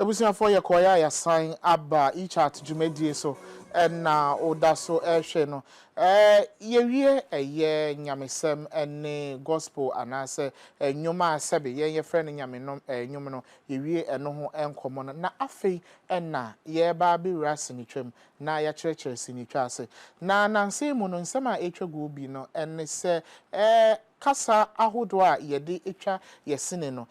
Ebusia for your koya ya sign aba each at jumedie so na oda so ehwe no ye wie eye nyamesem ene gospel anase enwuma asebe ye friend nyame no enwum no ye wie eno ho enkomo no na afei na ye ba be rase ni twam na ya kyerɛkyerɛ sinitwa ase na nanse mu no nsema etwagu bi no ene se kasa ahodo a yede etwa yesene no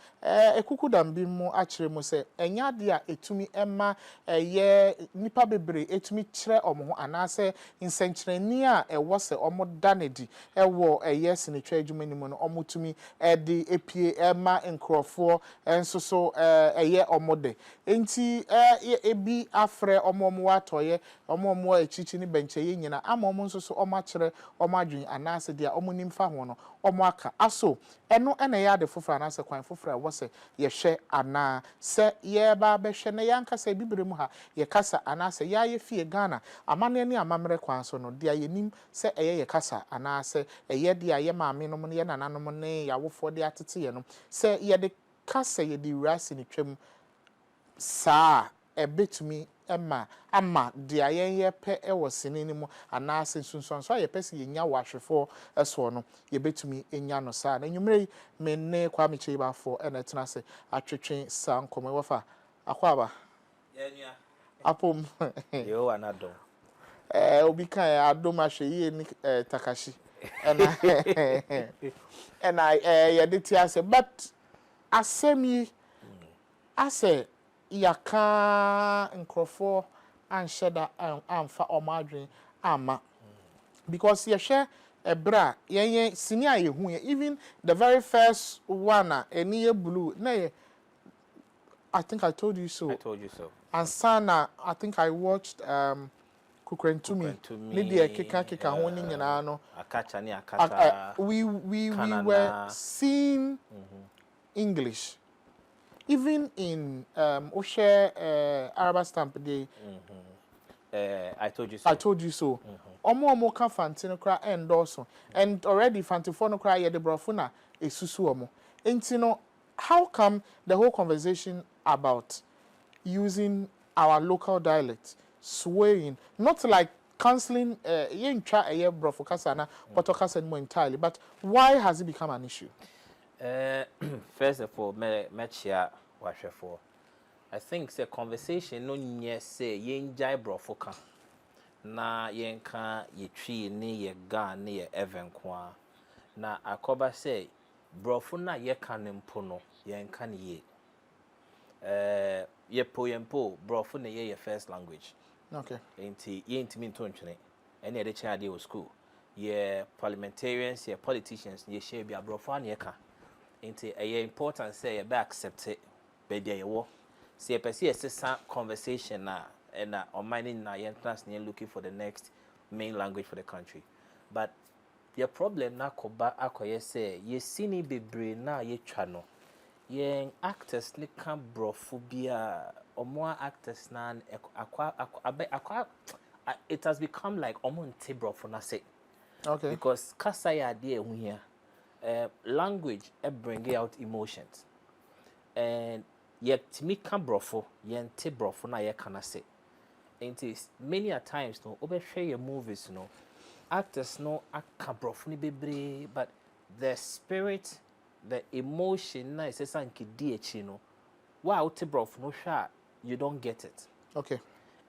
ekukudam bi mu akyerɛ mu se enya de a etumi ema ye nipa bebre etumi kyerɛ omo ho anase nsenkyerɛni a ɛwɔ se omo danedi ɛwɔ sinitwa adwumani mu no omo tumi de epie ema nkrofo enso so omo de enti ebi afrɛ omo watoye omo echichi ni benche ye nyina ama omo nso so omo akyerɛ omo adwen anase de a omo nimfa ho no omo aka aso eno ena ya de foforo anase kwan foforo wo se ye hwe ana se ye ba be hwe na yanka se bibire mu ha ye kasa anase ya ye fie Ghana amane ni amamre kwan so no de ayenim se ye kasa anase ye de aye maame no ne ye nananom ne yawofo de atete ye no se ye de kasa ye de rasi ni twam saa ebetumi ama de ayen pe ewo sinini mu anase sunsunso ye pese ye nya wahwefo eso no ye betumi enya no saa na nwumre me ne kwa me chiba fo na tena se atwetwe saa nkomo wofa akwaba yenya apom yo anado obi kan adom ahwe ye ni takashi ena ye de ti ase but asemi ase yaka nkrofo ansheda amfa omadwen ama because ye hwe ebra yenye senior ye hu even the very first one eni blue na ye I think I told you so. I told you so. And sana I think I watched Kukrentumi ni de keka ho ni nyina no akacha ni akata we were seeing English even in Oshe Arab stamp day. I told you so. I told you so. Omo kan fantino kra endorso and already fantifo no kra ye de brofo na esusu omo. Enti no how come the whole conversation about using our local dialect swaying not like cancelling yen try a brofo kasa na potokasa more entirely but why has it become an issue? First of all, me wahwefo. I think the conversation no nye say yen jai brofoka na yen ka ye twi ni ye ga ni ye even kwa na akoba say brofo na ye kan mpo no yen kan ye ye po brofo na ye first language. Okay. Enti ye ntimi ntontwene ene ye de cha dey school ye parliamentarians ye politicians ye share bia brofo na ye ka enti important say ye be accept it be there ye wo see person yes conversation na and on mining na entrance looking for the next main language for the country but your problem na koba akoye say ye sini bebre na ye twa no ye actors ni kan brofo bia omo actors na akwa it has become like omo nte brofo na say okay because kasa ya de ehu here language bring out emotions and yet me can brofo yente brofo na ye kana say it many a times no obehwe your movies no actors no aka brofo ni bebre but the spirit the emotion na is sanki di echi no wa uti brofo no hwa you don't get it okay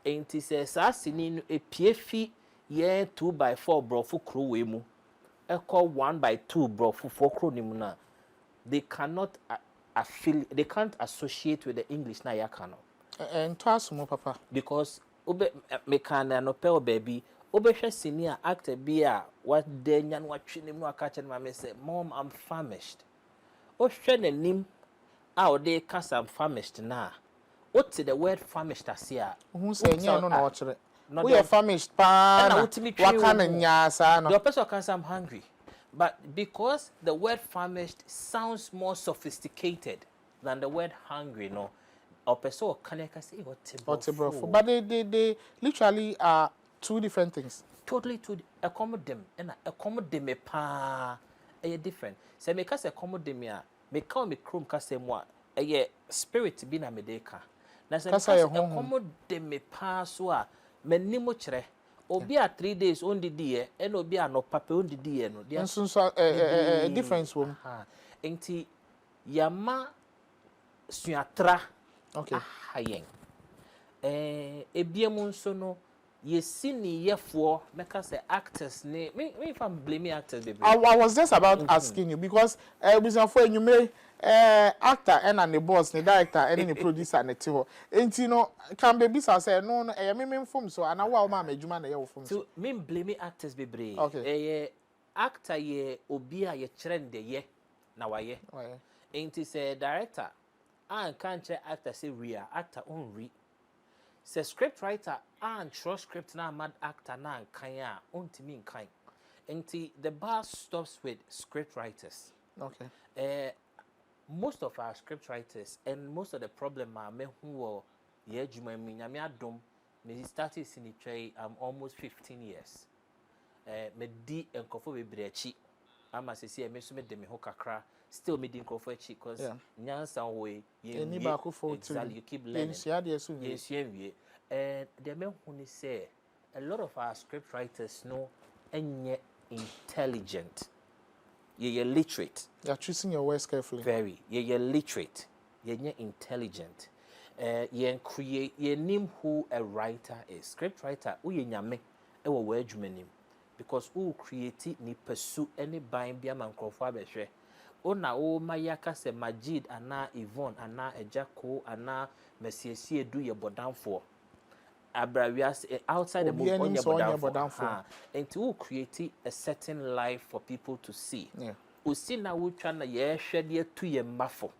enti says asini no epiefi ye 2x4 brofo kro we mu eko 1x2 brofo 4 kro ni mu na they cannot they can't associate with the English na yakano. And twasumo papa because obe mekana no pe baby obehwe senior actor bia what denyan watwe mu aka che na me say mom I'm famished. O hwe nanim a ode kasa I'm famished na. What the word famished asia? Who say nya no na o kire. We are famished pa na waka na nya sa no. The person can say I'm hungry. But because the word famished sounds more sophisticated than the word hungry, no, or person can say what brofo. But they literally are two different things. Totally accommodate them and accommodate them pa different. Say make us accommodate me a me call me chrome kase mo a spirit be na medeka. na se komo de me pa so a manimo kire obi a 3 days on didi e na obi a no papa on didi e no dia so difference wom enti yama suatra okay hayen ebiemu nso no yesi ni yefo meka say actors ne me if I'm blaming actors baby I was just about asking you because business for you may actor and the boss the director and the producer and the team enti no can baby say no me film so and wa ma adwuma na ye film so me blaming actors baby okay actor ye obi a ye trend ye na wa ye enti say director and can't actor say real actor on read. Say script writer and trust script na mad actor na kan ya ontimi nkan. Enti the bar stops with script writers. Okay. Most of our script writers and most of the problem are me who ye juma mi nyame adom me started in the I'm almost 15 years. Me di enkofo bebre achi. Ama se me so me de me ho kakra still me di enkofo achi cause nyansa we exactly you keep learning. Yes, and the men who say a lot of our script writers know and yet intelligent. You're literate. You're choosing your words carefully. Very. You're literate. You're intelligent. You create. You name who a writer is. Script writer. Who you nyame? Ewa word name. Because who create ni pursue any buying be a man crowdfund be Ona o mayaka se Majid ana Yvonne ana Ejako ana Mesiesie do ye bodan for. Abrawias outside the book on your bodan for. And to create a certain life for people to see. Yeah. Usi na wucha na ye hwede to ye mafo.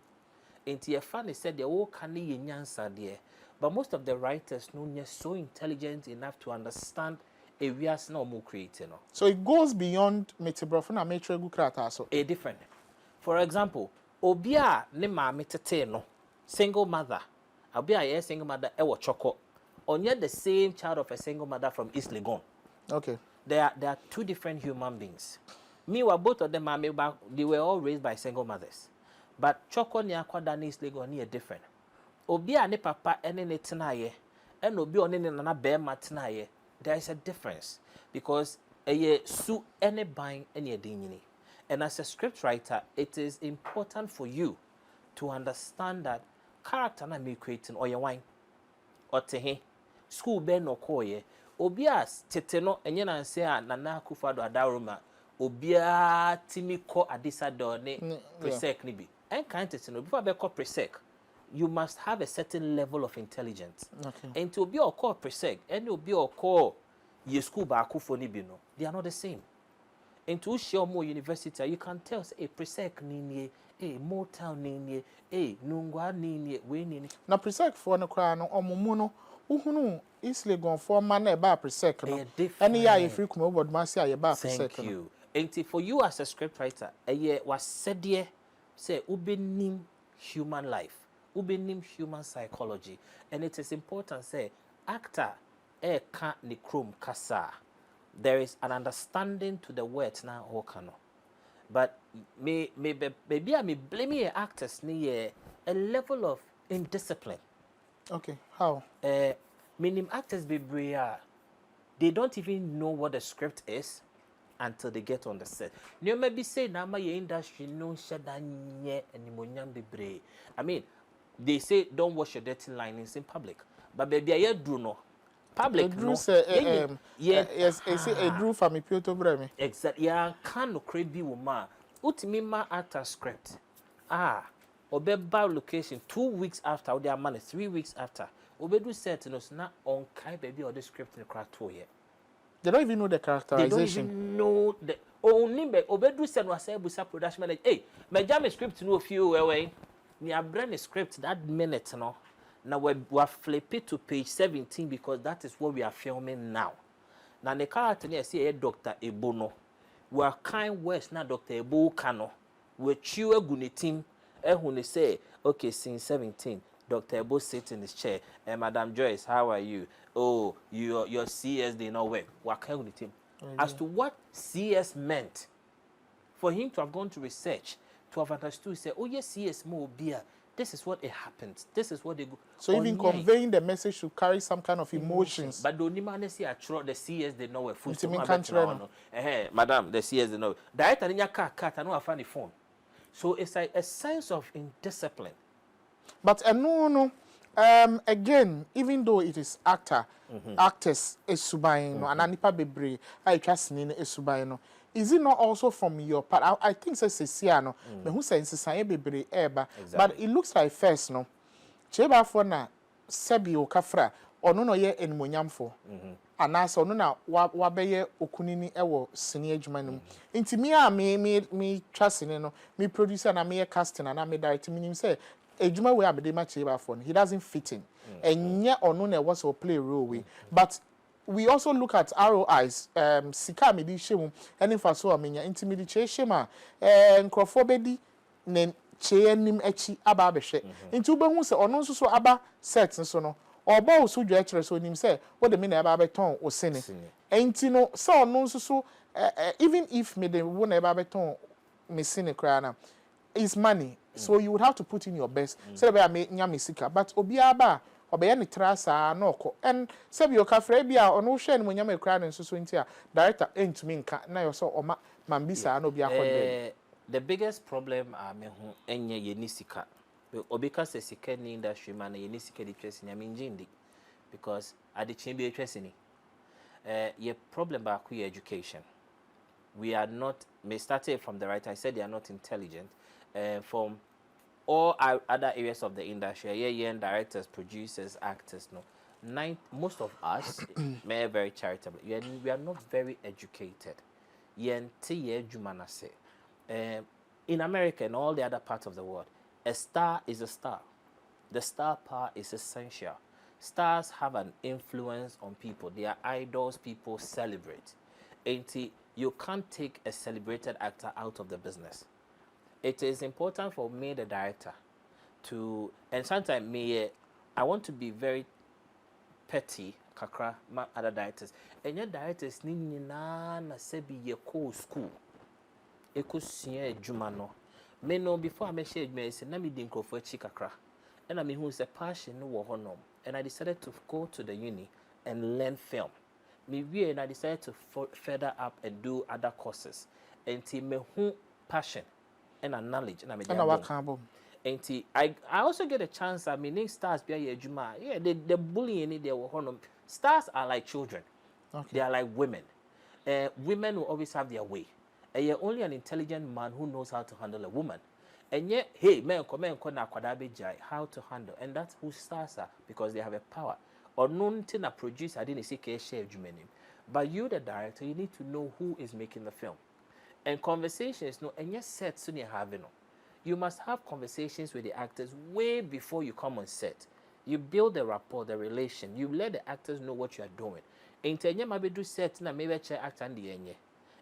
Enti ye fan said the all can ye nyansa there. But most of the writers no are so intelligent enough to understand areas no more creating. So it goes beyond metibrofo na metregu krata so. A different. For example, obia ne maame tete no single mother. Obia ye single mother ewo choko. Onye the same child of a single mother from East Legon. Okay. They are two different human beings. Meanwhile, both of them they were all raised by single mothers. But choko ni akwada ni East Legon ni different. Obia ne papa ene ne tenaye, and obi one ne nana bema tenaye. There is a difference because su ene buying any dinyini. And as a script writer, it is important for you to understand that character na me creating or your wine or tehe school ben no koye obias teteno enye na nse a nana akufado adaroma obia timiko adisado ne presec ni bi en kan teteno before be call presec you must have a certain level of intelligence. Okay. And to be or call presec and obi or call ye school ba akufo ni bi no they are not the same. And to share more university, you can tell say, presec nini, Motown nini, Nungwa nini, we nini. Na presec for no cry no omumuno, uhunu East Legon for man e ba presec no. Any ya free come over masia ye ba presec. Thank you. And for you as a scriptwriter, was said there, say ubenim human life, ubenim human psychology, and it is important say actor can't ni chrome kasa. There is an understanding to the words now okano. But maybe I may blame actors near a level of indiscipline. Okay, how? Meaning actors be bria, they don't even know what the script is until they get on the set. You maybe say na my industry no shadanye animonyam be bray. I mean, they say don't wash your dirty linings in public. But baby I do no. Public no yes say a drew for me Piotr Bremi exactly ya can no crebi woman ultimate ma actor script obeba location 2 weeks after their money 3 weeks after obedu set no na on kai baby or the script in crack to here they don't even know the characterization. They don't even know the only obedu set was say busa production manager hey me jam script no few away ni abrand script that minute no. Now we're flip it to page 17 because that is what we are filming now. Now the character here say Dr. Ebono. We are kind words now Dr. Ebo Kano. We chew a gunitim when they say, okay, scene 17. Dr. Ebo sits in his chair. And Madam Joyce, how are you? Oh, your CS they know where. We are kind gunitim. As to what CS meant, for him to have gone to research, to have understood, say, oh yes, CS more beer. this is what it happens. This is what they go. So even conveying the message should carry some kind of emotions. But the only see I throw the CS they know a food. Madam, the CS they know. Director in your car, I know I find the phone. So it's like a sense of indiscipline. But no. Again, even though it is actors is subaino and anipa bebre, I trust in is subaino. Is it not also from your part? I think says Siano, but who says Sisai bebre eba. But it looks like first no. Cheba for na sebi o kafra or no ye en munyamfo. And also no na wabeye okunini ewo senior jumanum. Inti me trust in no, me producer and me casting and me director meaning say ejuma we abede ma cheba for he doesn't fit in. And yet or no na was or play role we. But we also look at ROIs, sika medi shemu, and if I saw a minya intimidation, and crofobedi, nen chenim echi aba beshe. Into Ben who say, or no so aba sets and so no, or bow so you actually so him say, what the minute about beton or sinning. Ain't you know, so no so, even if me the one about beton, me sinning crana, is money. So you would have to put in your best. Say, I make nyami sika, but obiaba. Obey ni trasa no and sabi o kafre bia ono hwe ni munyam ekra ne nso so ntia director entumi nka na yo so o mambisa no bia konde. The biggest problem me ho enye ye ni sika obika se sika ni industry man ye ni sika di twese nyame njindi because ade chen bi twese ni ye problem ba ku education. We are not, me started from the right, I said they are not intelligent from all other areas of the industry, directors, producers, actors, most of us, may very charitable. We are not very educated. In America and all the other parts of the world, a star is a star. The star power is essential. Stars have an influence on people. They are idols people celebrate. You can't take a celebrated actor out of the business. It is important for me, the director, to, and sometimes me, I want to be very petty, kakra, my other directors. And your directors, ni na sebi ye ko school. Eko siye jumano. Me no before I me share me say na me dinko for kakra. And I mean who is a passion no wohonom. And I decided to go to the uni and learn film. And I decided to further up and do other courses. And me who passion and a knowledge and I also get a chance. I mean, stars be a juma. Yeah, the bullying in there. Stars are like children. Okay. They are like women. Women will always have their way. And you're only an intelligent man who knows how to handle a woman. And yet, hey, men come how to handle, and that's who stars are because they have a power. Or none to produce. I didn't see share jumenim. But you, the director, you need to know who is making the film. And conversations, and yes, set soon you have you must have conversations with the actors way before you come on set. You build the rapport, the relation. You let the actors know what you are doing. And maybe do set na maybe check act and the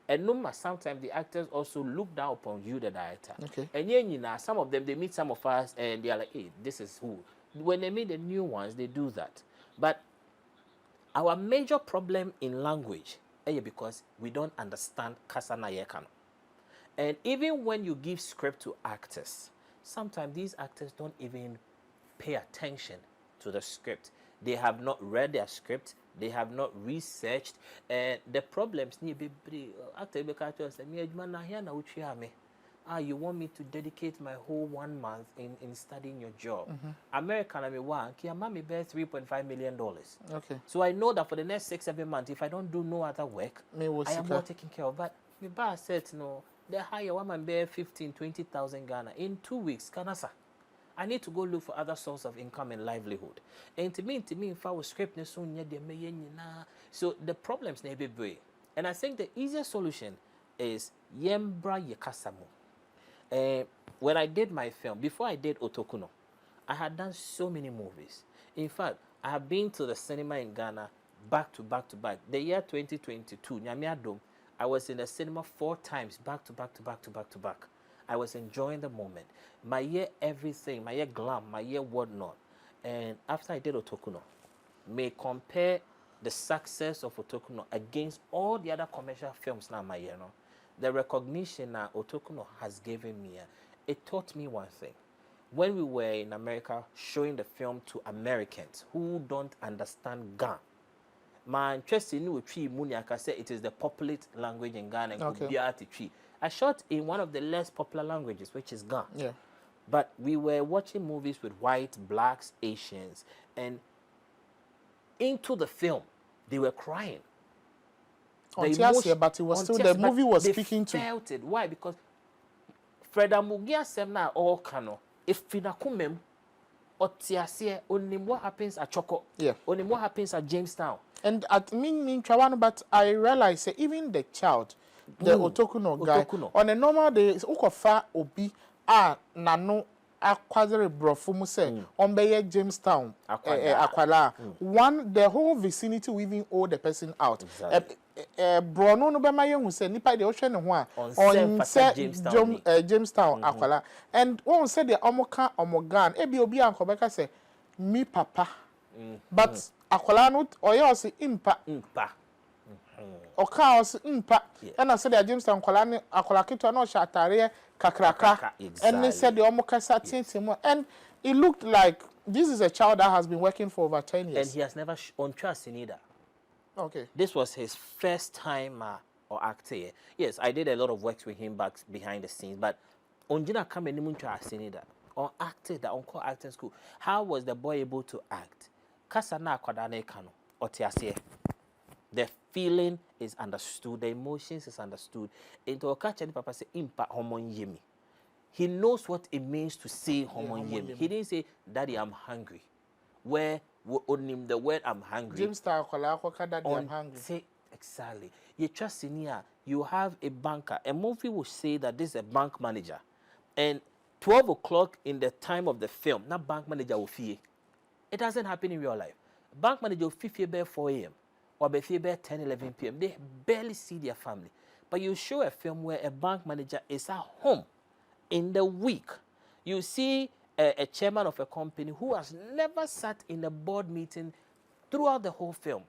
and sometimes the actors also look down upon you, the director. Okay. And some of them they meet some of us and they are like, hey, this is who. When they meet the new ones, they do that. But our major problem in language because we don't understand Kasana Yekano. And even when you give script to actors, sometimes these actors don't even pay attention to the script. They have not read their script. They have not researched. And the problems need be you want me to dedicate my whole 1 month in studying your job. American, I mean, mommy bear $3.5 million. Okay. So I know that for the next 6-7 months, if I don't do no other work, I am not taken care of. But my boss said, no, they hire one man bear 15,000-20,000 Ghana in 2 weeks. Kanasa. I need to go look for other source of income and livelihood. And to me, if I was script, so the problems may be big. And I think the easiest solution is yembra yekasamu. When I did my film, before I did Otokuno, I had done so many movies. In fact, I have been to the cinema in Ghana back to back to back. The year 2022, Nyamiadom, I was in the cinema 4 times, back to back to back to back to back. I was enjoying the moment. My year everything, my year glam, my year whatnot. And after I did Otokuno, may compare the success of Otokuno against all the other commercial films now, my year, no? The recognition that Otokuno has given me, it taught me one thing. when we were in America showing the film to Americans who don't understand Ghana, my interest in I say it is the popular language in Ghana. Okay. I shot in one of the less popular languages, which is Ghana. Yeah. But we were watching movies with whites, blacks, Asians, and into the film, they were crying. But it was still the movie was speaking to. They felt it. Why? Because Freda Mugia Semna all kano. If Finakumem, Otiasie, only what happens at Choco. Yeah. Only what happens at Jamestown. And at mean Trawan, but I realize even the child, the Otokuno guy, on a normal day, is Okofa Obi, Nano, Aquadre Brofumu say, on Bayer Jamestown, Aquala. One, the whole vicinity will even owe the person out. Exactly. Brono no be my young say nipa the ocean ho on set Jamestown Aquala. And one said the omoka omogan ebi obi ankobeka say me papa. But Aquala no oyo say impa. Oka os impa. And I said the Jamestown Aquala kito no shatare kakraka. And they said the omoka satin and it looked like this is a child that has been working for over 10 years. And he has never on trust in either. Okay. This was his first time or acting. Yes, I did a lot of work with him back behind the scenes, but Onjina come and either. On acted that on call acting school. How was the boy able to act? Kasana kwadane kano otiasie. The feeling is understood, the emotions is understood. Into a catch and papa say impact homon yemi. He knows what it means to say homon yemi. He didn't say, Daddy, I'm hungry. Where on him the word I'm hungry. Jamestown Daddy, I'm hungry. Say exactly. You trust in here, you have a banker. A movie will say that this is a bank manager. And 12 o'clock in the time of the film, that bank manager will fear. It doesn't happen in real life. Bank manager will fear by 4 a.m. or by 10, 11 p.m. They barely see their family. But you show a film where a bank manager is at home in the week. You see a chairman of a company who has never sat in a board meeting throughout the whole film.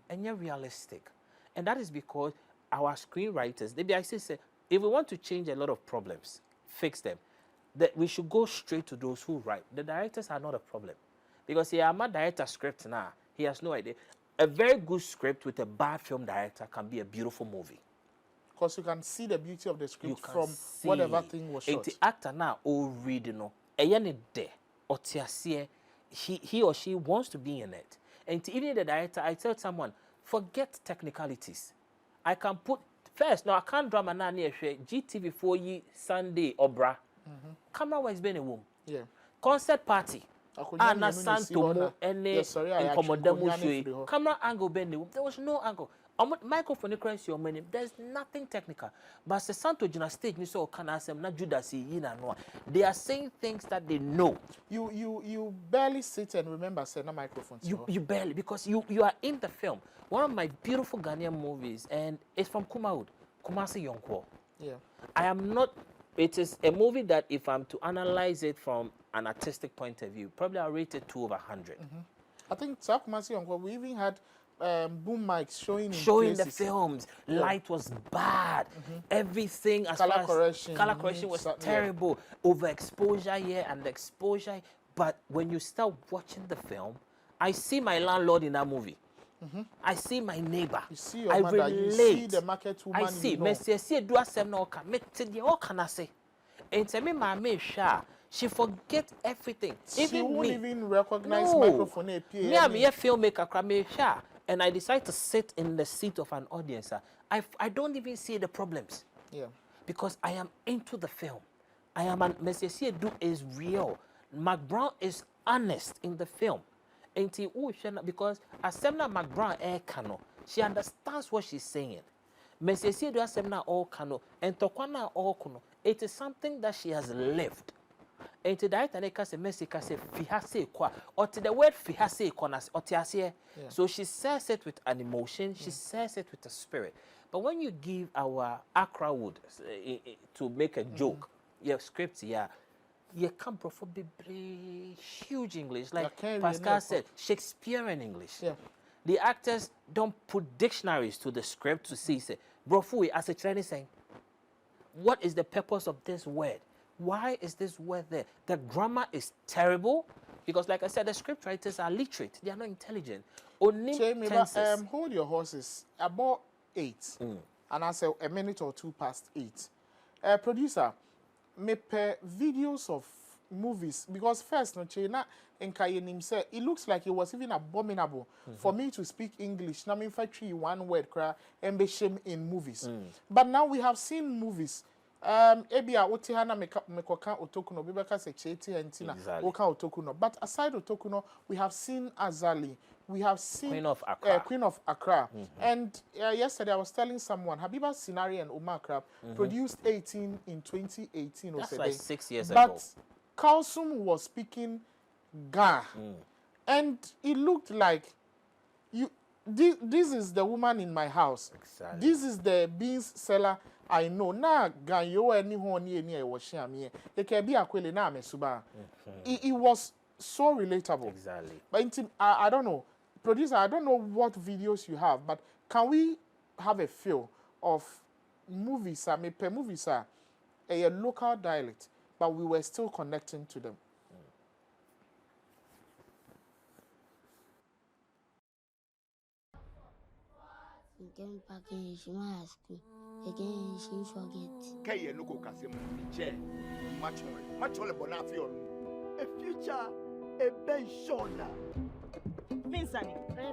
And you're realistic. And that is because our screenwriters, I say, if we want to change a lot of problems, fix them, that we should go straight to those who write. The directors are not a problem. Because here, I'm a director script now. He has no idea. A very good script with a bad film director can be a beautiful movie. Because you can see the beauty of the script from whatever thing was shot. The actor now, reading, he or she wants to be in it. And even the director, I tell someone, forget technicalities. I can put first. Now I can't drama now near GTV for ye Sunday or bra. Camera wise been a womb. Yeah. Concert party. Anna Santo any Commodemo camera angle bend. There was no angle. Microphone currency or many. There's nothing technical. But the Santo Juna stage, you saw can ask them not Judas no. They are saying things that they know. You barely sit and remember saying no microphones. You barely, because you are in the film. One of my beautiful Ghanaian movies, and it's from Kumawood, Kumasi Yonkwo. Yeah. I am not. It is a movie that if I'm to analyze it from an artistic point of view, probably I'll rate it 2 over 100. I think Kumasi Yonkwo, we even had boom mics showing the films. Yeah. Light was bad. Everything as color far as color correction was terrible. Overexposure here and the exposure. But when you start watching the film, I see my landlord in that movie. I see my neighbor. You see your mother. You see the market woman. I see. She forget everything. She won't even recognize microphone. Me, I'm a filmmaker. And I decide to sit in the seat of an audience. I don't even see the problems. Yeah. Because I am into the film. I am an Messiah do is real. Mac Brown is honest in the film. Because Asemna Mac Brown kano, she understands what she's saying. Messiah do Asemna all kano and Tokwana all kano. It is something that she has lived. And to that, I say, Messica say, fihase kwa, or to the word fihase konas, or so she says it with an emotion, she says it with a spirit. But when you give our Accra Wood to make a joke, your script, you can't perform huge English, like Pascal said, Shakespearean English. Yeah. The actors don't put dictionaries to the script to see, say, Brofui, as a Chinese saying, what is the purpose of this word? Why is this word there? The grammar is terrible because, like I said, the script writers are literate. They are not intelligent. Only tenses. Hold your horses. About 8. And I say a minute or 2 past 8. Producer, me per videos of movies because first no China and Kayenim said it looks like it was even abominable for me to speak English. Now in fact one word cry and be shame in movies. But now we have seen movies. Ebia otihana mekoka otokuno bibeka se cheti entina oka otokuno. But aside otokuno, we have seen Azali. We have seen Queen of Accra. And yesterday I was telling someone Habiba Sinari and Umar Krab produced 18 in 2018. That's like 6 years ago. But Kalsum was speaking Ga. And it looked like this is the woman in my house. Exactly. This is the beans seller I know. Na ganyo any honey any washing. It can be a quelle na mesuba. It was so relatable. Exactly. But I don't know. Producer, I don't know what videos you have, but can we have a feel of movies, per movies, a local dialect, but we were still connecting to them? Again, packing she must school. Again, she forget. Kaya no go kasim chair. Much all bonafio. A future a ben shona. Vincent,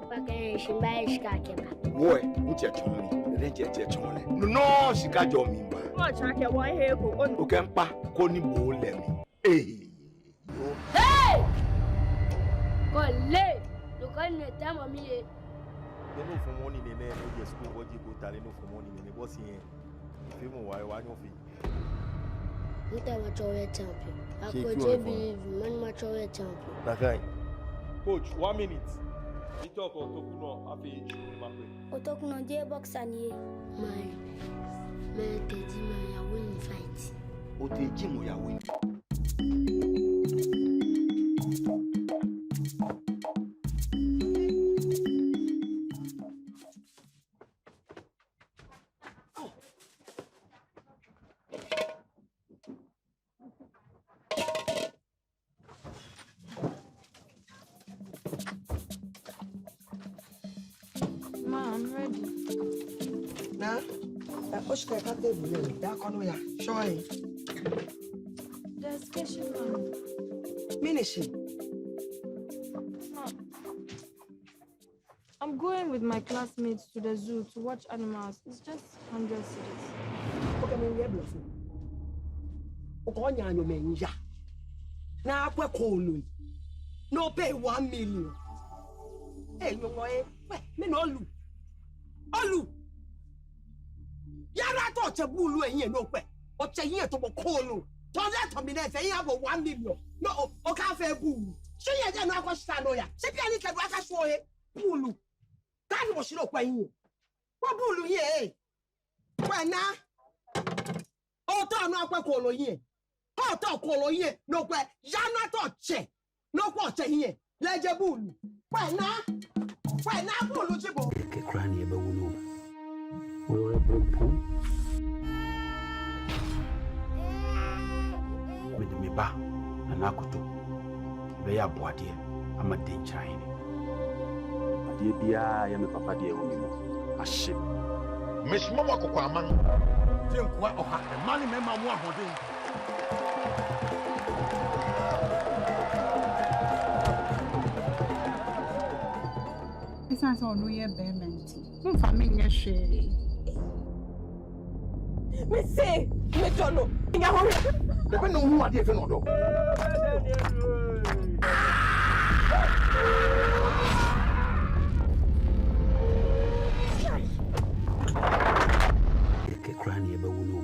packing she buy skakeba. Boy, uche chonli. Renje chonle. No, she got your mimba. What chake one here go on. Ukempa koni bo lemi. Hey. Hey! Kole. Look at the time of me. They know from money in the school what you go tell no from money in the boss here. If you why you fee. You tell what you're champion. I could believe man much of a champion. Okay. Coach, 1 minute. You talk or Tokuno happy Otokuno J box and ye. My Tejima win fight. Otejimo ya win. I'm ready. Nah, Oscar can't tell you. That can we are showing. The station man. Ministry. I'm going with my classmates to the zoo to watch animals. It's just 100 cedis. Okay, me we bluff. Okonya nyo menja. Na akwa kolu. No pay 1 million. Hey, no boy. Me no lu. Olu. Yara to chebulu enye no pe. O che yin to bo kolu. To let to me na say yin about 1 million. No, o ka fe bu. Se ye je na akwa sta no ya. Se bia ni kedu aka so he. Bulu. Kan mo shiro kwa yin. Ko bulu ye. Kwa na. O to no akwa kolu yin. O to kolu yin no pe. Ya na to che. No kwa che yin. Leje bulu. Kwa na. Why now bulu chibo? Ke krani ebe wono. Ore bompo. Me ba na nakoto. Be ya boade ama dencha ine. Ade bia ya me papa de wo mi mo. Ahye. Miss Mama Kokwaman. Tinkwa oha e mani me ma mu ahoden. It's not no year payment. Who family share? Me say, me don't know. They know who are there for no. Ke krani ebe wono.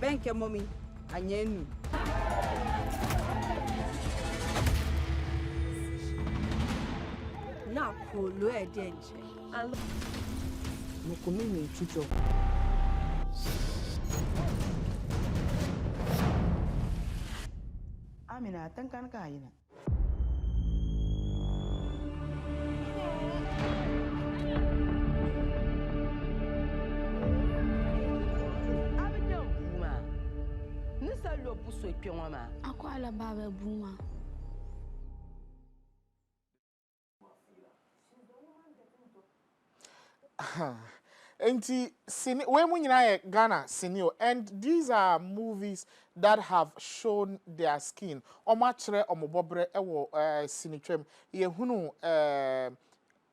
Bank your mommy, and you. Now, Kolo Edenche. No coming chucho. Amina, tankan kaina. Nisa lo buso ipioma. Akwala baba buma. When we in Ghana, senior, and these are movies that have shown their skin. Omachre omobobre ewo sinitwem. Yehunu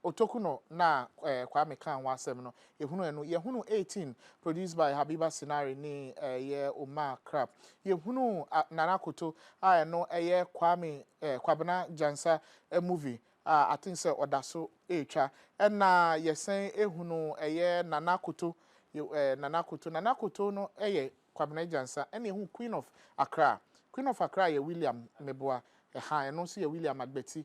Otokuno na Kwame Kan wasem no. Yehunu 18 produced by Habiba Sinari ni ye Omar Crab. Yehunu Nana Koto no Kwame Kwabena Jansa movie. I think so odaso echa and na yesen ehunu Nana Koto Nana Koto no Kwabena Jansa and ehun Queen of Accra ye William Meboa and also ye William Agbeti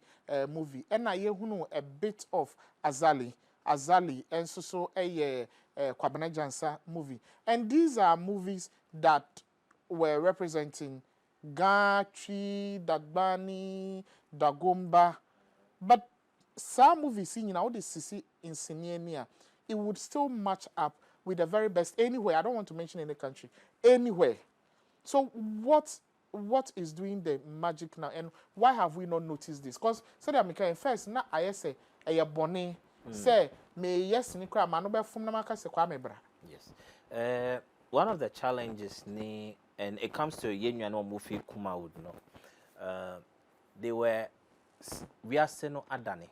movie and na yehunu a bit of Azali and so Kwabena Jansa movie, and these are movies that were representing Gachi, Dagbani, Dagomba. But some movies in all this in Sinenia, it would still match up with the very best anywhere. I don't want to mention any country, anywhere. So what is doing the magic now, and why have we not noticed this? Because so that Mika first now I say a bonnet say may yes ni kra manobe fum na maka se kwa mebra. Yes. One of the challenges and it comes to Yenya no movie Kuma would know. They were we are saying no adane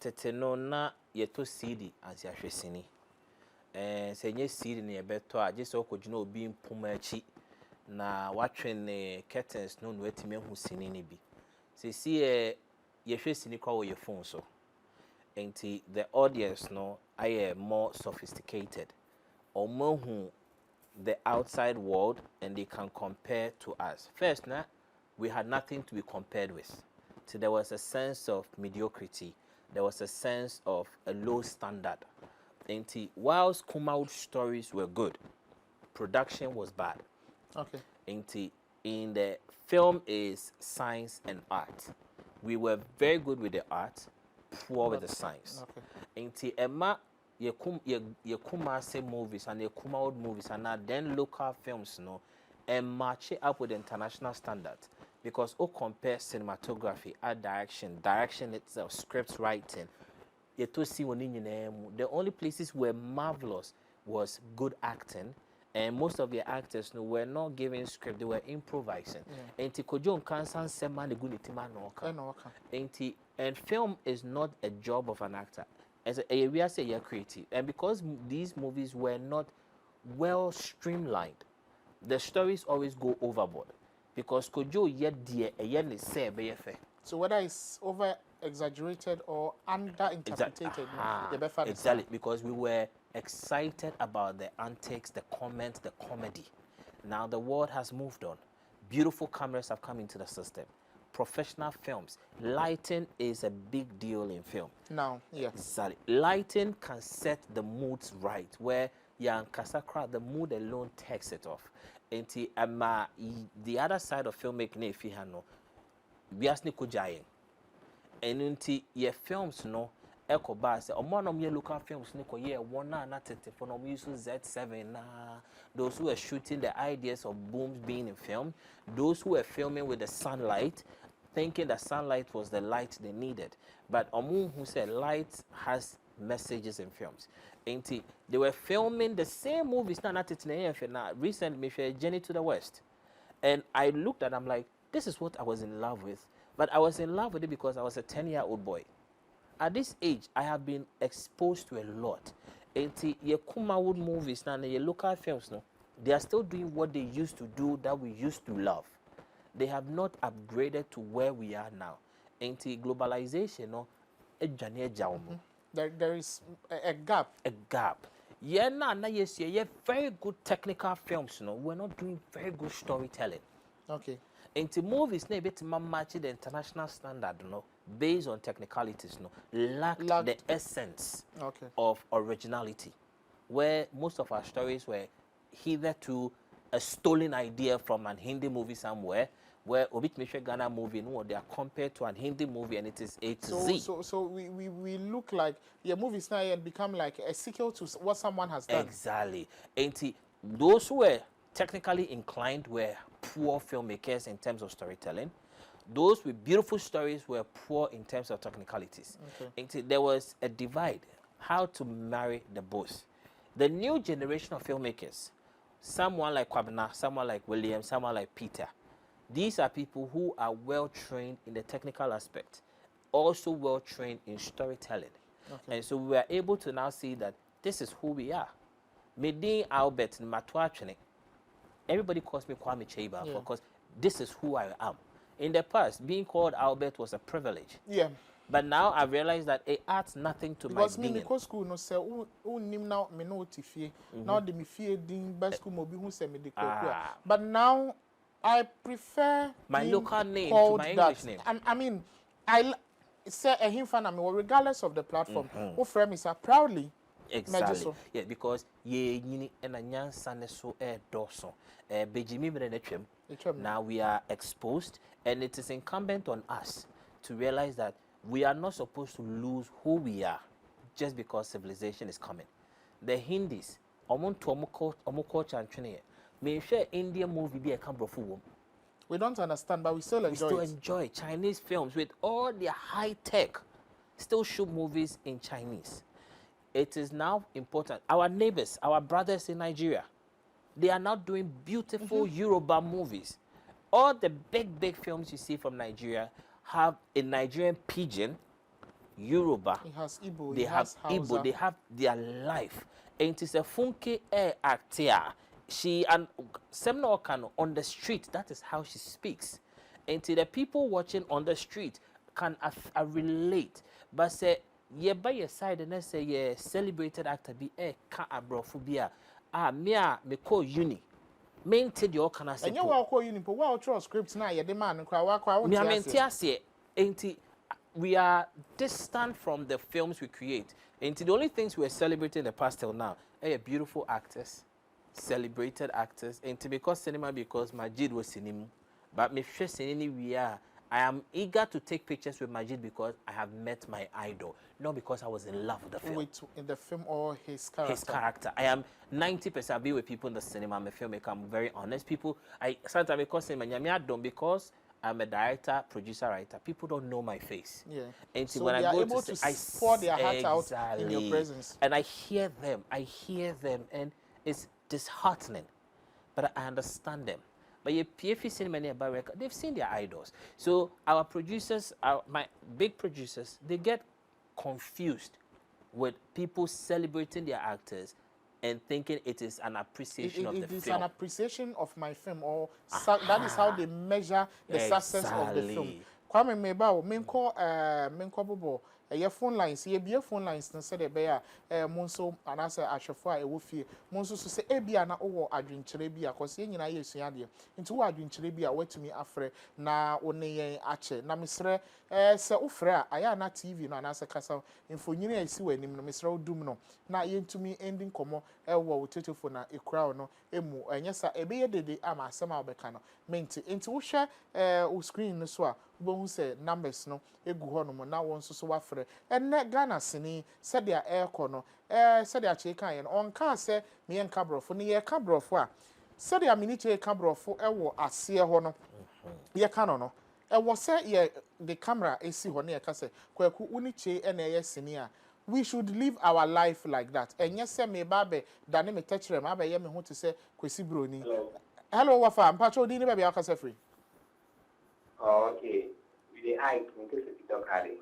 tete no na yeto CD as ya hwesini se nye CD ne yebeto a je so kogina obi mpoma achi na watwe ne curtains no no atime hu sini ne bi se si ye hwesini kwa wo ye phone so enti the audience no are more sophisticated or more who the outside world and they can compare to us. First na we had nothing to be compared with. So there was a sense of mediocrity. There was a sense of a low standard. And whilst Kumaud stories were good, production was bad. Okay. And in the film is science and art. We were very good with the art, poor with the science. Okay. And Emma ye Kumase movies and ye Kumaud movies and then local films and match it up with the international standards. Because compare cinematography, art direction itself, script writing, the only places were marvelous was good acting, and most of the actors were not given script; they were improvising. And film is not a job of an actor. As we are saying, you're creative, and because these movies were not well streamlined, the stories always go overboard. Because Kojo yet dear a yen is say so whether it's over exaggerated or under interpreted, exactly, because we were excited about the antics, the comments, the comedy. Now the world has moved on. Beautiful cameras have come into the system. Professional films. Lighting is a big deal in film. Now, yes. Exactly. Lighting can set the moods right, where Kasakra, the mood alone takes it off. And the other side of filmmaking, if you have we ask Nico Giant. And your films, Echo Bass, or one of your local films, Nico, one not for no use Z7. Those who are shooting the ideas of booms being in film, those who are filming with the sunlight, thinking that sunlight was the light they needed. But Omun who said light has messages in films. They were filming the same movies now recently Journey to the West. And I looked at I'm like, this is what I was in love with. But I was in love with it because I was a 10-year-old boy. At this age, I have been exposed to a lot. Your Kumawood movies now, your local films, they are still doing what they used to do that we used to love. They have not upgraded to where we are now. Globalization, there is a gap. A gap. Yeah, yes, very good technical films, we're not doing very good storytelling. Okay. Into movies, na bit match the international standard, no, based on technicalities, no, lacked the essence of originality, where most of our stories were hitherto a stolen idea from an Hindi movie somewhere, where Obit Misha Ghana movie, no, they are compared to an Hindi movie and it is A to Z. So we look like your movies now and become like a sequel to what someone has done. Exactly. And those who were technically inclined were poor filmmakers in terms of storytelling. Those with beautiful stories were poor in terms of technicalities. And there was a divide, how to marry the both. The new generation of filmmakers, someone like Kwabena, someone like William, someone like Peter, these are people who are well trained in the technical aspect, also well trained in storytelling. And so we are able to now see that this is who we are. Medin Albert Matuachene. Everybody calls me Kwame Cheba because this is who I am. In the past, being called Albert was a privilege. Yeah. But now I realize that it adds nothing to my being. Because school no say who nim now me no tifie. Now the me fear ding best school mo bi who say me de kokua. But now I prefer my local name to my English name. I mean, I say a him fan me regardless of the platform. Who frame is proudly. Exactly. Yeah, because ye yini ena nyansa ne so doso. Bejimi mre netwem. Now we are exposed, and it is incumbent on us to realize that we are not supposed to lose who we are just because civilization is coming. The Hindis, omo culture and training. Me share Indian movie be a camera. We don't understand, but we still enjoy Chinese films with all their high tech. Still shoot movies in Chinese. It is now important. Our neighbors, our brothers in Nigeria, they are now doing beautiful Yoruba movies. All the big films you see from Nigeria have a Nigerian pidgin, Yoruba. It has Igbo. They have Igbo. They have their life. And it is a Funke actor. She and Semna Okano on the street, that is how she speaks. And to the people watching on the street can relate. But say, yeah, by your side, and I say, yeah, celebrated actor be ka abrophobia. Me call uni. Maintain your can I say? And you will call uni, but what trust scripts now? You demand and cry. We are distant from the films we create. And the only things we are celebrating in the past till now are beautiful actors, celebrated actors, and because cinema, because Majid was cinema. But me I am eager to take pictures with Majid because I have met my idol, not because I was in love with the film. In the film or his character? His character. I am 90% be with people in the cinema. I'm a filmmaker. I'm very honest. People, sometimes because cinema, because I'm a director, producer, writer. People don't know my face. Yeah. And so when I go able to pour their heart out in your presence. And I hear them, and it's disheartening. But I understand them. But your PFC cinema near Baraka, they've seen their idols. So our producers, my big producers, they get confused with people celebrating their actors and thinking it is an appreciation of the film. It is an appreciation of my film, or that is how they measure the success of the film. Kwame Meba, menko bobo. Your phone lines, your phone lines, and said a bear, Monso, and answer Ashafua, a woofy. Monso say, Ebiana or Adrin Cherebia, because in I use Yadia. Into Adrin Cherebia, wait to me afre, na one ache. Na Misre, Sir Ufra, I am not TV, no answer Castle. In for you, I see when him, Mr. Dumno. Now, yen to me ending como, will telephone a crown, no, emu, and yes, a beer de ama, some albecano. Menti, into Usha, screen the swa, who say numbers, no, a guhono, now wants to so afre. And net Ghana sini said their air corner, said their chicken on car say me and cabro for near cabro for. Said their miniature cabro for a war as see a hono. Ye canono. And was said ye the camera is see near case, kwaku uniche and a senior. We should live our life like that. And yes, say me babe, dynamic touch them, abe yemi who to say Kwesi Bruni. Hello, Wafa, I'm Pacho Dini baby, I'll case free. Oh, okay. With the eye, because it's dog Harry.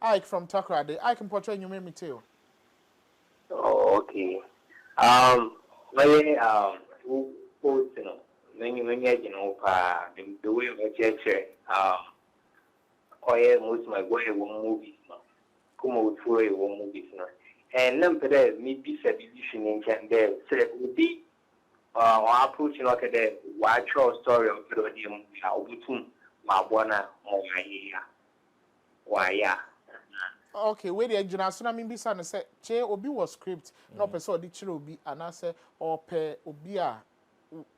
Ike from Takrade. I can portray you me too. Oh, okay. My who you know, when you know, the way of a church, most my boy won't movies now. Come out for a movies now. And then maybe subdivision in Candel, say, would be or approach you like a white troll story of Philadelphia, Ubutum, Mabwana, or why, yeah. Okay, where the engineer so na me bisa no say che obi was script no person odi chire obi anase or pe obi a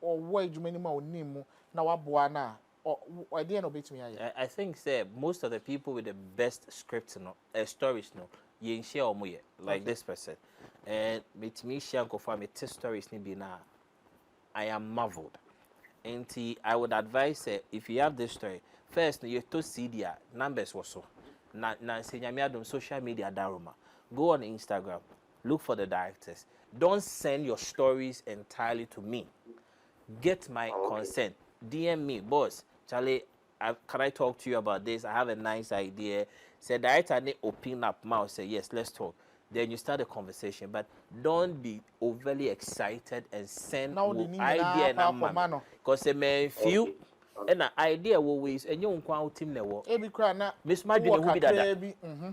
or wo adwumani ma onim mu na waboa na or dey no betumi aye. I think say most of the people with the best scripts stories you share omo like this person and with me share go for me tell stories ni be na I am marveled. And I would advise if you have this story first you to see their numbers also. Na social media daruma. Go on Instagram, look for the directors. Don't send your stories entirely to me. Get my consent. DM me, boss. Charlie, can I talk to you about this? I have a nice idea. Say director need open up mouth. Say yes, let's talk. Then you start a conversation, but don't be overly excited and send idea and because a man few. And the idea always and you won't team level. Every crana, Miss Martin will be that.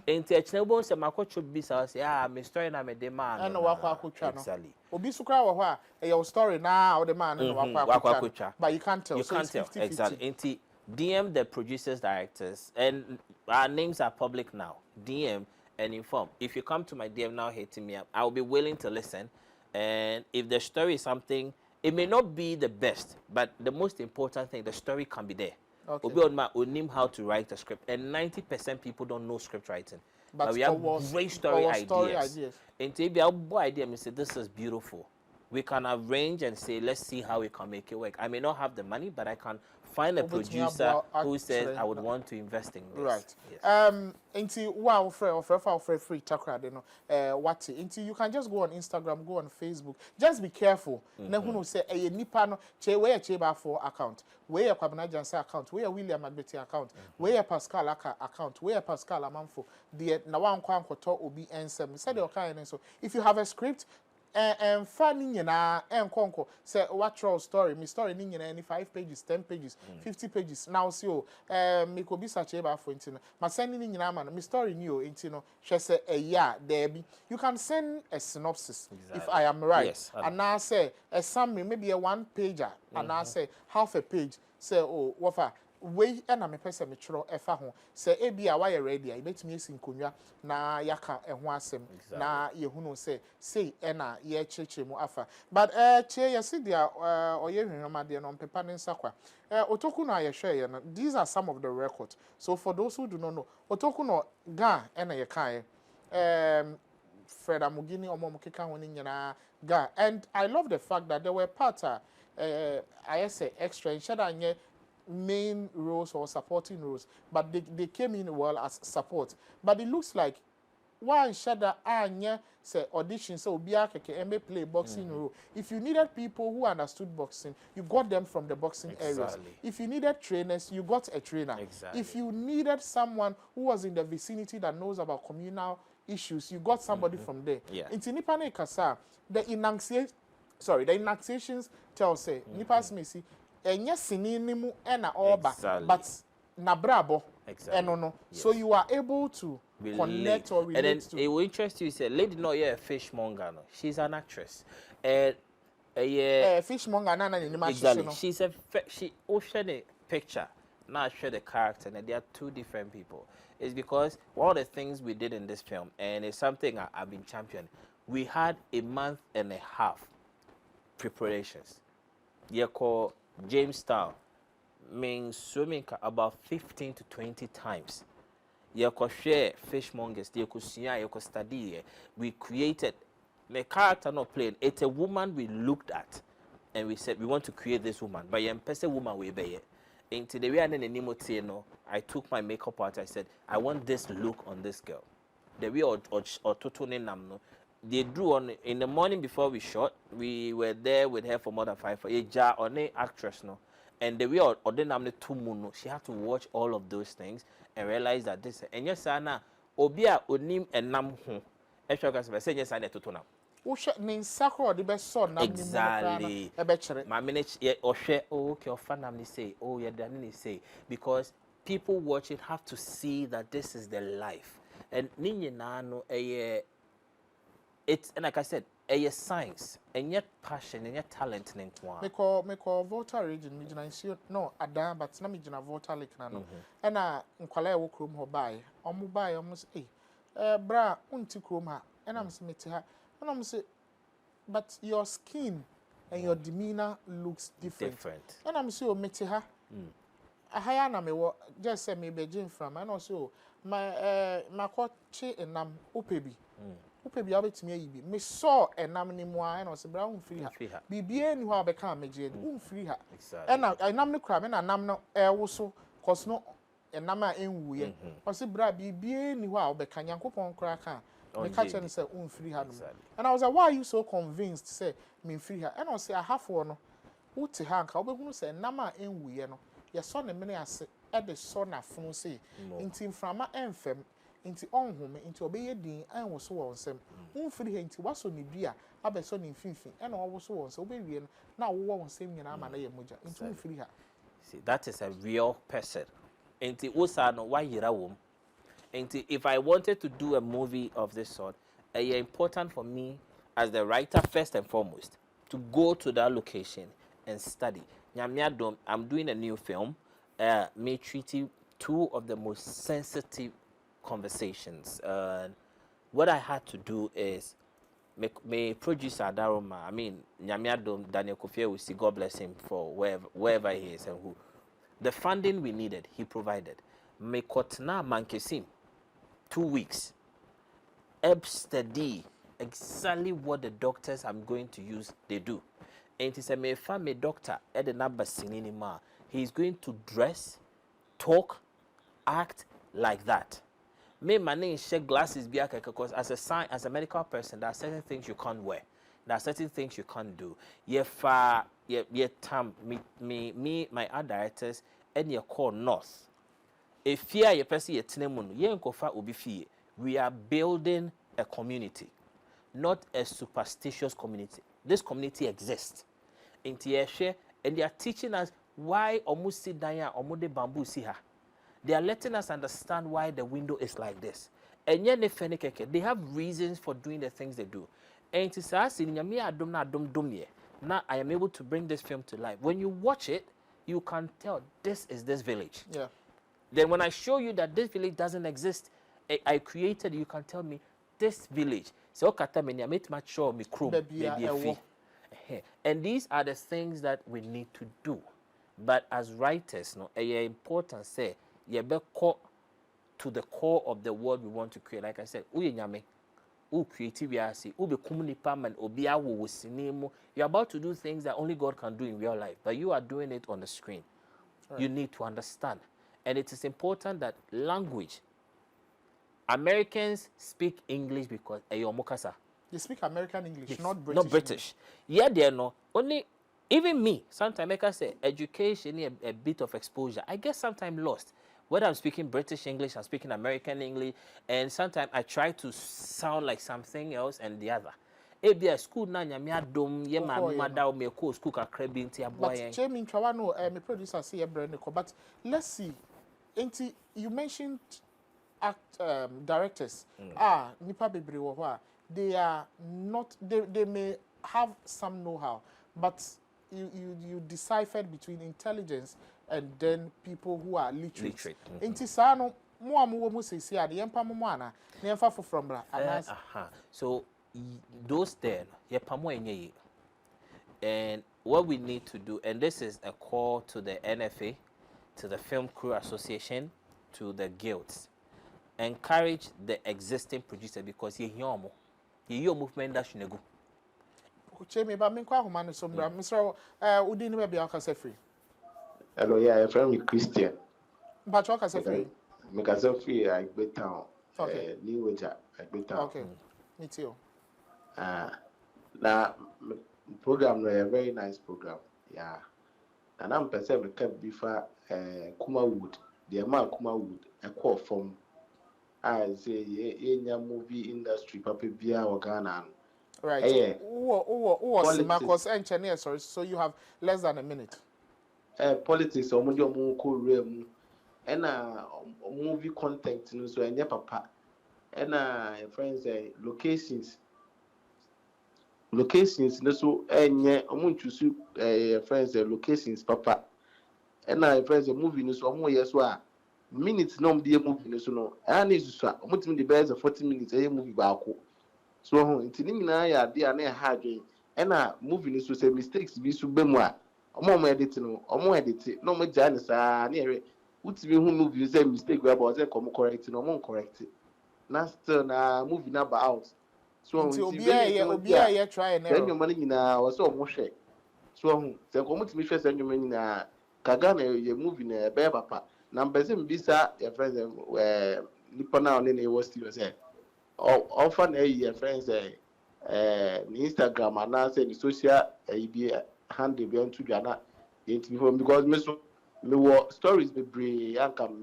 And Technobon say my coach should be so say, Miss Story and I'm a demand. And Waka Kucha. Exactly. Obisukra wa your story now or the man and Waka Kucha. But you can't tell. You can't tell. Exactly. DM the producers, directors, and our names are public now. DM and inform. If you come to my DM now hitting me up, I will be willing to listen. And if the story is something, it may not be the best, but the most important thing, the story can be there. Okay. We know how to write a script, and 90% people don't know script writing. But we have great story ideas. And maybe our idea, I say, this is beautiful. We can arrange and say, let's see how we can make it work. I may not have the money, but I can find a producer who says, I would want to invest in this. Right. Yes. Into wow, free takra what into you can just go on Instagram, go on Facebook. Just be careful. Nehuno say a nipa no che where cheba for account, where Kwabena Jansa account, where William Agbeti account, where Pascal account, where Pascal Amanfo, the Nawan Kwankoto obi ensem. Said the kind so if you have a script and funny na konko say what troll story me story ni any 5 pages 10 pages 50 pages now see me ko bi search eba for intino ma send ni nyina ma me story ni o intino hwe say there be you can send a synopsis if I am right yes, and now say a summary maybe a 1 pager and now say half a page say oh wafa we na me pese me chro efa ho se e bia wa ye ready a betimi esi nkonwa na yaka ho asem na ye hunu say na ye chirchire mu afa but che ye se dia oye hwenwama de no pepa ne nsakwa otoku no ayehwe ye no these are some of the records so for those who do not know otoku no ga na ye kan Fred Amugini omo keka ho ni nyina ga and I love the fact that there were parts I say extra in shada nye main roles or supporting roles, but they came in well as support. But it looks like one shada anya say audition so obia keke play boxing role. If you needed people who understood boxing, you got them from the boxing areas. If you needed trainers, you got a trainer. If you needed someone who was in the vicinity that knows about communal issues, you got somebody from there. In Tinipane Kasa, the enunciations tell say Nipas Missy enya sininimu ena oba but na brabo no so you are able to connect or relate and then to it will interest you say lady no yeah fishmonger no she's an actress and fishmonger na exactly she shared a picture now share the character and they are two different people. It's because one of the things we did in this film and it's something I've been championing, we had a month and a half preparations. You call Jamestown means swimming about 15 to 20 times. You could share fishmongers, you could see, you could study. We created the character not playing. It's a woman we looked at and we said we want to create this woman. But you person woman we be into the way I took my makeup out. I said I want this look on this girl. The way or they drew on in the morning before we shot. We were there with her for more than 5 years. On a actress no, and the way or the 2 moon. She had to watch all of those things and realize that this. And yes, Anna, Obia onim and nam ho. Extra say yes, I need to now. Exactly. My minute or share. Oh, okay, or fan say. Oh, yeah, then say because people watching have to see that this is their life. And Ninya no it's and like I said, a science and yet passion and yet talent in one. Me call Volta region, me jina issue no ada, but na me jina Volta lake na no. Ena nkwala wo krom ho bae. Omo bae omo say, bra, unti krom ha. Ena am say meti ha. Ena am say, but your skin and your demeanor looks different. Ena am say o meti ha. Ahaya na me wo just say me be jin from. Ena so my kochi enam opebi. Upebi abetimi ayi bi me saw enam ni mu a na o se bra unfiri ha bibie ni ho abeka meje ni unfiri ha na enam ni kra me na nam no ewo so cause no enam a enwuye o se bra bibie ni ho a obeka Nyankopon kra ka me ka che ni say unfiri ha no and I was like, why are you so convinced say me unfiri ha and I say ahafo no uti ha nka obehunu say enam a enwuye no ye so ne mene ase e de so na funu say nti mframa enfem inti onhome inti obeye din anwo so won sem unfiri he inti waso ni dua abeso ni mfimfin ena wo so won se obewie no na wo won sem nyina ama na ye moja inti unfiri ha. See, that is a real person. Inti usa no wa yira wom. Inti if I wanted to do a movie of this sort, it's important for me as the writer first and foremost to go to that location and study. Nyamiadom, I'm doing a new film, me treating two of the most sensitive conversations. What I had to do is me producer Daroma, I mean Nyamiadom Daniel Kofi will see, God bless him for wherever he is and who. The funding we needed, he provided. Me kotna mankesim 2 weeks. Study exactly what the doctors I'm going to use they do. And he said, me family doctor at the number sinima. He's going to dress, talk, act like that. Me money share glasses because as a medical person, there are certain things you can't wear. There are certain things you can't do. Me, my art directors, and your call north. If fear your person ye tinemun, ye nkofa ubi fie. We are building a community, not a superstitious community. This community exists. In Tieshe, and they are teaching us why omusi danya omude bamboo siha. They are letting us understand why the window is like this. And yet they have reasons for doing the things they do. And it is us in now I am able to bring this film to life. When you watch it, you can tell this is this village. Yeah. Then when I show you that this village doesn't exist, I created, you can tell me this village. So I made much sure me crew. And these are the things that we need to do. But as writers, no, it's important say you better to the core of the world we want to create. Like I said, creativity, you're about to do things that only God can do in real life, but you are doing it on the screen. Right. You need to understand. And it is important that language, Americans speak English because they speak American English, yes, not British. Not British. Yeah, they know. Only, even me, sometimes I can say education, a bit of exposure. I get sometimes lost. Whether I'm speaking British English, I'm speaking American English, and sometimes I try to sound like something else and the other. Ebia school na nyamia dom ye mada me ko school ka krabi nti aboy. But Jamie Twano, my producer say but let's see. You mentioned directors. Nipa bebre wo ho a they are not they may have some know-how, but you deciphered between intelligence and then people who are literate. Inti sa no mo amu mo sesi ade yempa mo ana na yemfa from bra. So those there yepamo enye. And what we need to do, and this is a call to the NFA, to the Film Crew Association, to the guilds, encourage the existing producer because ye movement that should go. Chemi ba min kwa homa no so mbra Mr. Udi ni be aka say free. Hello, yeah, I'm from Christian. But you aka say free. Me ka say free I be town. New Wager I be town. Okay. Me too. Na program no a very nice program. Yeah. And I'm person me kept before Kuma Wood. The man Kuma Wood a call from I say ye movie industry papa bia or Ghana. Right. Engineer, sorry. So you have less than a minute. Politics or realm and movie content so and papa and friends locations locations no so enye omo choose friends locations papa and I friends movie no so omo yes wa minutes no dey movie no so no and is so omo timi the best 40 minutes movie baako so ho ntini nyina ya de na ha adwen na movie no so say mistakes bi so bemu a omo edit no omo edit no mo ja ne saa na ere utimi hu movie say mistake we about say come correct no omo correct na still na movie na ba out so obi a try and error enyo nyina wo so omo hwe so ho say come timi hwe say enyo nyina kaga na ye movie na be papa na mbese mbisa your friends nipa na on na was still say often your friends Instagram and now say the social be handle be onto Ghana because me stories be brave and come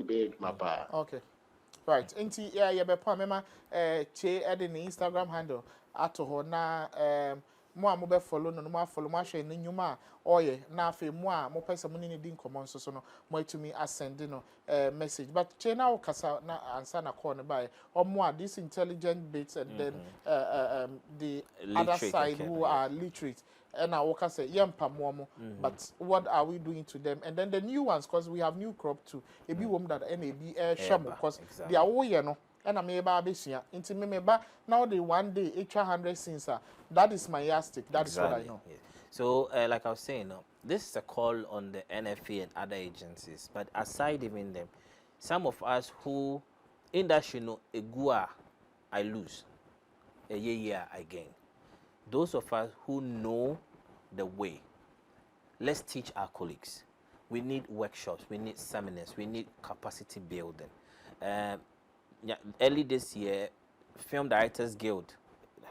be mapa. Okay. Right. Inti ya be pa mema che ede ni Instagram handle ato ho na mo a mo be follow no mo follow mo hwe ni nyuma oye na afi mo a mo pese mo ni di nkomo nso so no mo atumi asend no message but che na kasa na answer na call ne by omo a this intelligent bits and then the other side who are literate and I work say yempa mo but what are we doing to them and then the new ones because we have new crop too e bi wom that NAB shamo because they are wo ye no and I'm able to into me now the one day 100 since that is my yardstick. That is what I know. Yes. So like I was saying, this is a call on the NFA and other agencies. But aside even them, some of us who in that a gua I lose, a year I gain. Those of us who know the way, let's teach our colleagues. We need workshops, we need seminars, we need capacity building. Early this year, Film Directors Guild,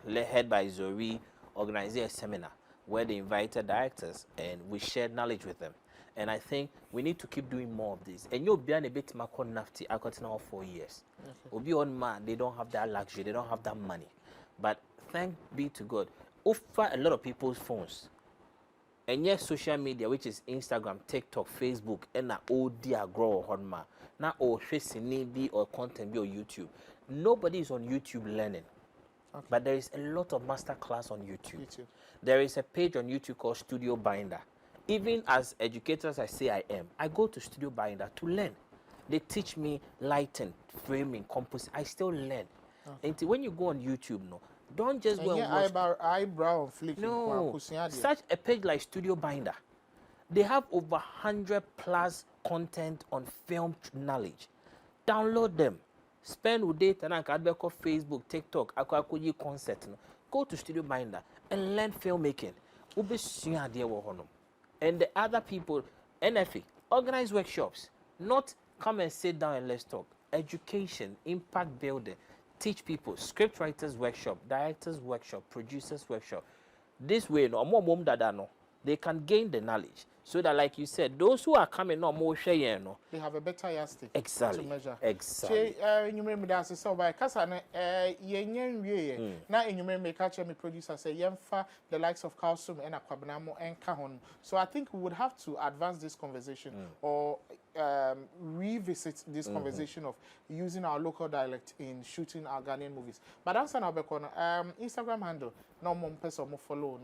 led by Zori, organized a seminar where they invited directors and we shared knowledge with them. And I think we need to keep doing more of this. And you'll be a bit more nafty. I got now 4 years. Will be on man. They don't have that luxury. They don't have that money. But thank be to God, over a lot of people's phones. And yes, social media, which is Instagram, TikTok, Facebook, and now all dear grow on ma. Now all needy or content be on YouTube. Nobody is on YouTube learning. Okay. But there is a lot of master class on YouTube. There is a page on YouTube called Studio Binder. Even as educators I say I am, I go to Studio Binder to learn. They teach me lighting, framing, compositing. I still learn. Okay. And when you go on YouTube, no, don't just go and watch eyebrow flicking. No, such a page like Studio Binder. They have over 100 plus content on film knowledge. Download them. Spend with data and Facebook, TikTok, Akwakuji concert. Go to Studio Binder and learn filmmaking. And the other people, NFA, organize workshops. Not come and sit down and let's talk. Education, impact building. Teach people, script writers workshop, directors workshop, producers workshop. This way, they can gain the knowledge. So that, like you said, those who are coming more share, they have a better yardstick exactly. to measure. Exactly. You remember that so by Kasana, now you may catch me producer say Yemfa, the likes of Kalsum and Aquabanamo and Kahon. So I think we would have to advance this conversation or revisit this conversation of using our local dialect in shooting our Ghanaian movies. But that's an Instagram handle. No more person follow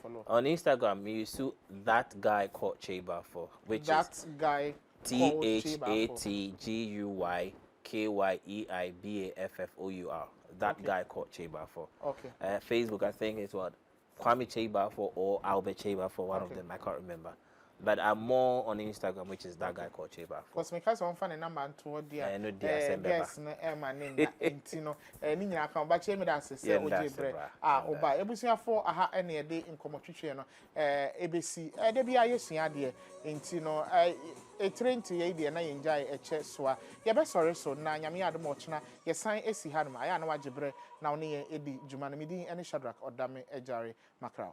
follow. On Instagram, you see that guy called Cheba for which that is guy THATGUYKYEIBAFFOUR. That guy called Cheba for. Okay. Facebook, I think it's what Kwame Cheba for or Albert Cheba for one of them. I can't remember. But I'm more on Instagram, which is that guy called Cheba. Because my cousin found number toward the yes, my name, Intino, and in your account, but Chemi that's a bread. Oba, everything for any day in Comotriano, ABC, Debia, yes, idea, Intino, a train to Yadi and I enjoy a chesswa. Yeah, best sorry, so now Yamia the Mochna, your sign AC Hanma, I know what Jibre, now near Eddie Jumanamidi, and Shadrach or Dame Ejari Macron.